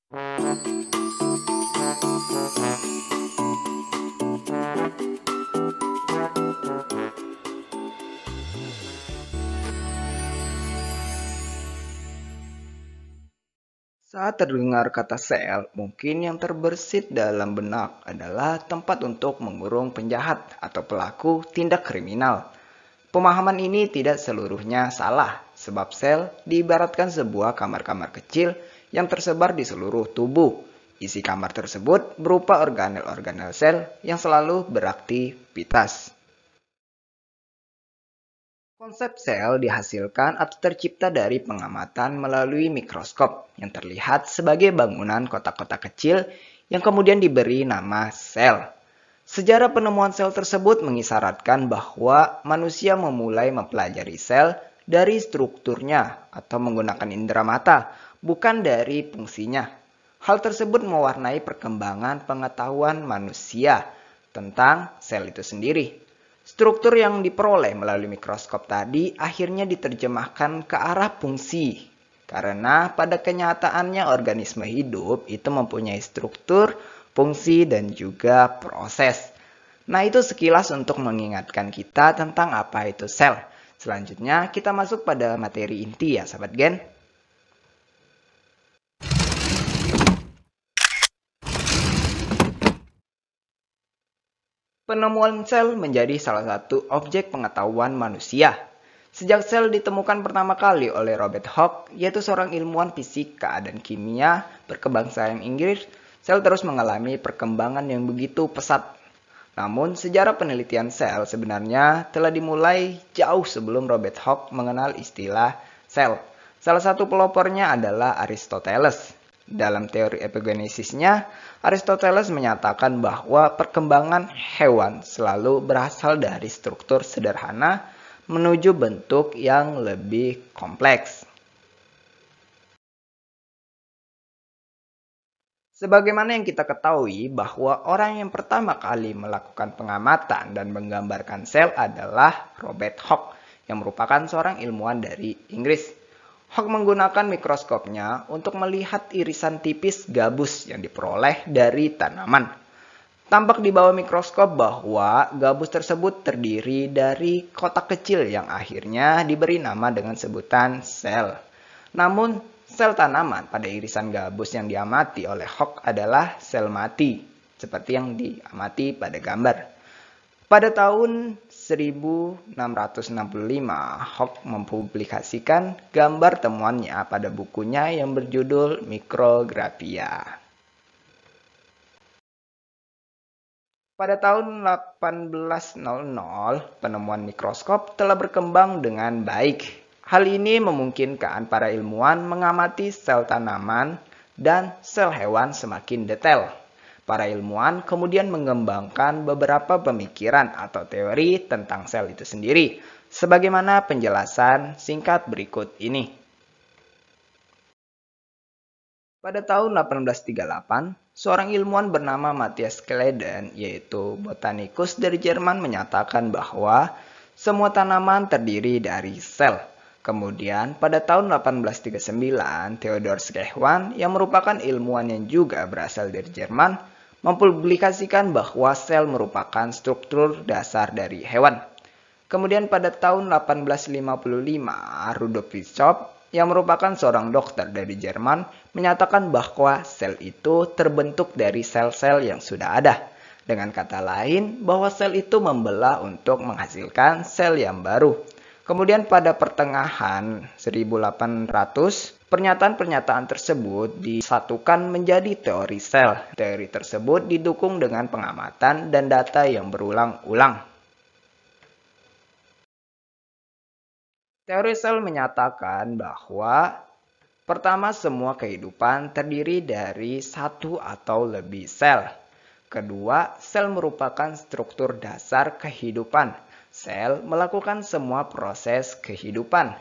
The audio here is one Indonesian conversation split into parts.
Saat terdengar kata sel, mungkin yang terbersit dalam benak adalah tempat untuk mengurung penjahat atau pelaku tindak kriminal. Pemahaman ini tidak seluruhnya salah, sebab sel diibaratkan sebuah kamar-kamar kecil yang tersebar di seluruh tubuh. Isi kamar tersebut berupa organel-organel sel yang selalu beraktivitas. Konsep sel dihasilkan atau tercipta dari pengamatan melalui mikroskop yang terlihat sebagai bangunan kotak-kotak kecil yang kemudian diberi nama sel. Sejarah penemuan sel tersebut mengisyaratkan bahwa manusia memulai mempelajari sel dari strukturnya atau menggunakan indera mata, bukan dari fungsinya. Hal tersebut mewarnai perkembangan pengetahuan manusia tentang sel itu sendiri. Struktur yang diperoleh melalui mikroskop tadi akhirnya diterjemahkan ke arah fungsi. Karena pada kenyataannya organisme hidup itu mempunyai struktur, fungsi, dan juga proses. Nah, itu sekilas untuk mengingatkan kita tentang apa itu sel. Selanjutnya kita masuk pada materi inti ya sahabat Gen. Penemuan sel menjadi salah satu objek pengetahuan manusia. Sejak sel ditemukan pertama kali oleh Robert Hooke, yaitu seorang ilmuwan fisika dan kimia berkebangsaan Inggris, sel terus mengalami perkembangan yang begitu pesat. Namun, sejarah penelitian sel sebenarnya telah dimulai jauh sebelum Robert Hooke mengenal istilah sel. Salah satu pelopornya adalah Aristoteles. Dalam teori epigenesisnya, Aristoteles menyatakan bahwa perkembangan hewan selalu berasal dari struktur sederhana menuju bentuk yang lebih kompleks. Sebagaimana yang kita ketahui bahwa orang yang pertama kali melakukan pengamatan dan menggambarkan sel adalah Robert Hooke, yang merupakan seorang ilmuwan dari Inggris. Hooke menggunakan mikroskopnya untuk melihat irisan tipis gabus yang diperoleh dari tanaman. Tampak di bawah mikroskop bahwa gabus tersebut terdiri dari kotak kecil yang akhirnya diberi nama dengan sebutan sel. Namun, sel tanaman pada irisan gabus yang diamati oleh Hooke adalah sel mati, seperti yang diamati pada gambar. Pada tahun 1665, Hooke mempublikasikan gambar temuannya pada bukunya yang berjudul Micrographia. Pada tahun 1800, penemuan mikroskop telah berkembang dengan baik. Hal ini memungkinkan para ilmuwan mengamati sel tanaman dan sel hewan semakin detail. Para ilmuwan kemudian mengembangkan beberapa pemikiran atau teori tentang sel itu sendiri, sebagaimana penjelasan singkat berikut ini. Pada tahun 1838, seorang ilmuwan bernama Matthias Claden, yaitu botanikus dari Jerman, menyatakan bahwa semua tanaman terdiri dari sel. Kemudian, pada tahun 1839, Theodor Schwann, yang merupakan ilmuwan yang juga berasal dari Jerman, mempublikasikan bahwa sel merupakan struktur dasar dari hewan. Kemudian pada tahun 1855, Rudolf Virchow, yang merupakan seorang dokter dari Jerman, menyatakan bahwa sel itu terbentuk dari sel-sel yang sudah ada. Dengan kata lain, bahwa sel itu membelah untuk menghasilkan sel yang baru. Kemudian pada pertengahan 1800, pernyataan-pernyataan tersebut disatukan menjadi teori sel. Teori tersebut didukung dengan pengamatan dan data yang berulang-ulang. Teori sel menyatakan bahwa pertama, semua kehidupan terdiri dari satu atau lebih sel. Kedua, sel merupakan struktur dasar kehidupan. Sel melakukan semua proses kehidupan.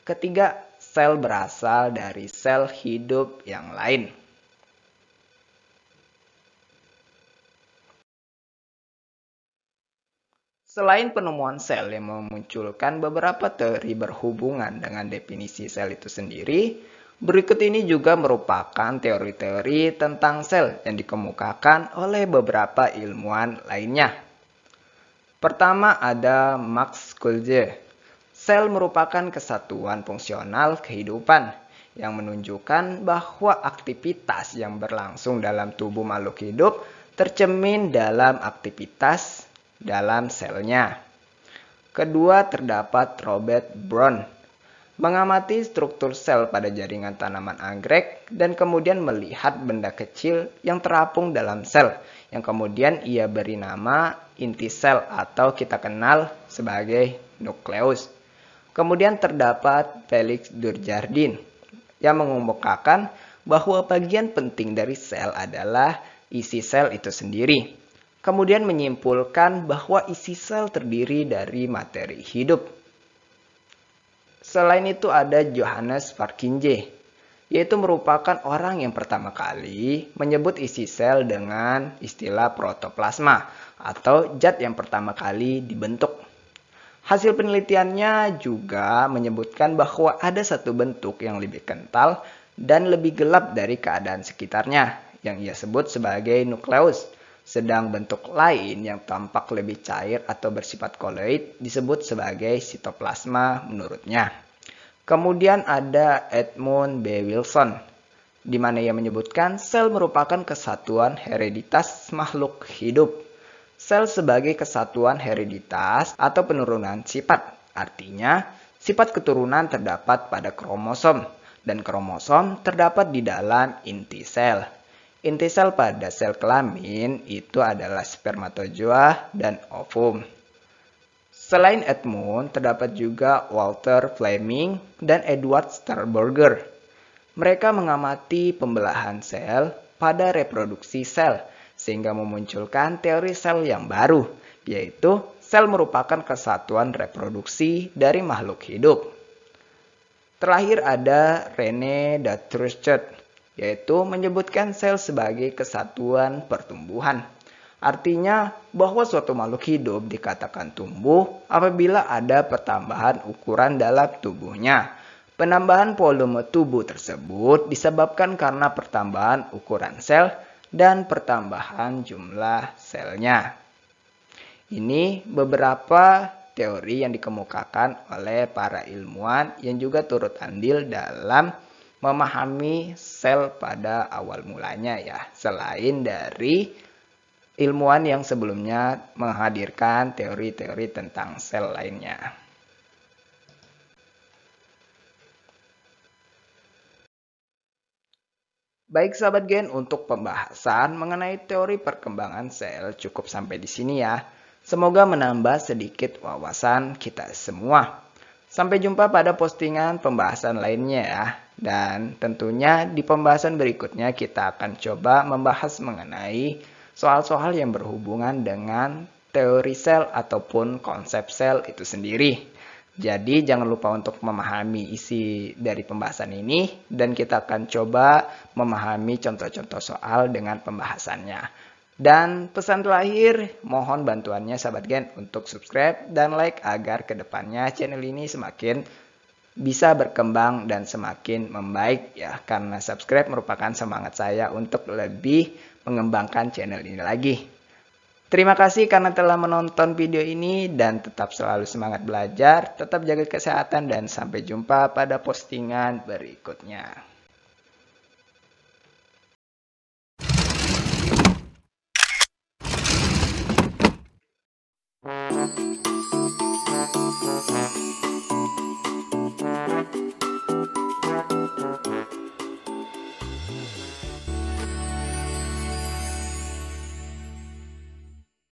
Ketiga, sel berasal dari sel hidup yang lain. Selain penemuan sel yang memunculkan beberapa teori berhubungan dengan definisi sel itu sendiri, Berikut ini juga merupakan teori-teori tentang sel yang dikemukakan oleh beberapa ilmuwan lainnya. Pertama ada Max Kolbe. Sel merupakan kesatuan fungsional kehidupan yang menunjukkan bahwa aktivitas yang berlangsung dalam tubuh makhluk hidup tercermin dalam aktivitas dalam selnya. Kedua terdapat Robert Brown, mengamati struktur sel pada jaringan tanaman anggrek dan kemudian melihat benda kecil yang terapung dalam sel yang kemudian ia beri nama inti sel atau kita kenal sebagai nukleus. Kemudian terdapat Felix Durjardin yang mengemukakan bahwa bagian penting dari sel adalah isi sel itu sendiri. Kemudian menyimpulkan bahwa isi sel terdiri dari materi hidup. Selain itu ada Johannes Purkinje, yaitu merupakan orang yang pertama kali menyebut isi sel dengan istilah protoplasma atau zat yang pertama kali dibentuk. Hasil penelitiannya juga menyebutkan bahwa ada satu bentuk yang lebih kental dan lebih gelap dari keadaan sekitarnya, yang ia sebut sebagai nukleus. Sedang bentuk lain yang tampak lebih cair atau bersifat koloid disebut sebagai sitoplasma menurutnya. Kemudian ada Edmund B. Wilson, di mana ia menyebutkan sel merupakan kesatuan hereditas makhluk hidup. Sel sebagai kesatuan hereditas atau penurunan sifat. Artinya, sifat keturunan terdapat pada kromosom, dan kromosom terdapat di dalam inti sel. Inti sel pada sel kelamin itu adalah spermatozoa dan ovum. Selain Edmund, terdapat juga Walter Fleming dan Edward Sternberger. Mereka mengamati pembelahan sel pada reproduksi sel, sehingga memunculkan teori sel yang baru, yaitu sel merupakan kesatuan reproduksi dari makhluk hidup. Terakhir ada René Datruchet, yaitu menyebutkan sel sebagai kesatuan pertumbuhan. Artinya bahwa suatu makhluk hidup dikatakan tumbuh apabila ada pertambahan ukuran dalam tubuhnya. Penambahan volume tubuh tersebut disebabkan karena pertambahan ukuran sel dan pertambahan jumlah selnya. Ini beberapa teori yang dikemukakan oleh para ilmuwan yang juga turut andil dalam memahami sel pada awal mulanya ya, selain dari ilmuwan yang sebelumnya menghadirkan teori-teori tentang sel lainnya. Baik sahabat Gen, untuk pembahasan mengenai teori perkembangan sel cukup sampai di sini ya. Semoga menambah sedikit wawasan kita semua. Sampai jumpa pada postingan pembahasan lainnya ya. Dan tentunya di pembahasan berikutnya kita akan coba membahas mengenai soal-soal yang berhubungan dengan teori sel ataupun konsep sel itu sendiri. Jadi jangan lupa untuk memahami isi dari pembahasan ini dan kita akan coba memahami contoh-contoh soal dengan pembahasannya. Dan pesan terakhir, mohon bantuannya sahabat Gen untuk subscribe dan like agar kedepannya channel ini semakin bisa berkembang dan semakin membaik ya. Karena subscribe merupakan semangat saya untuk lebih mengembangkan channel ini lagi. Terima kasih karena telah menonton video ini dan tetap selalu semangat belajar, tetap jaga kesehatan dan sampai jumpa pada postingan berikutnya.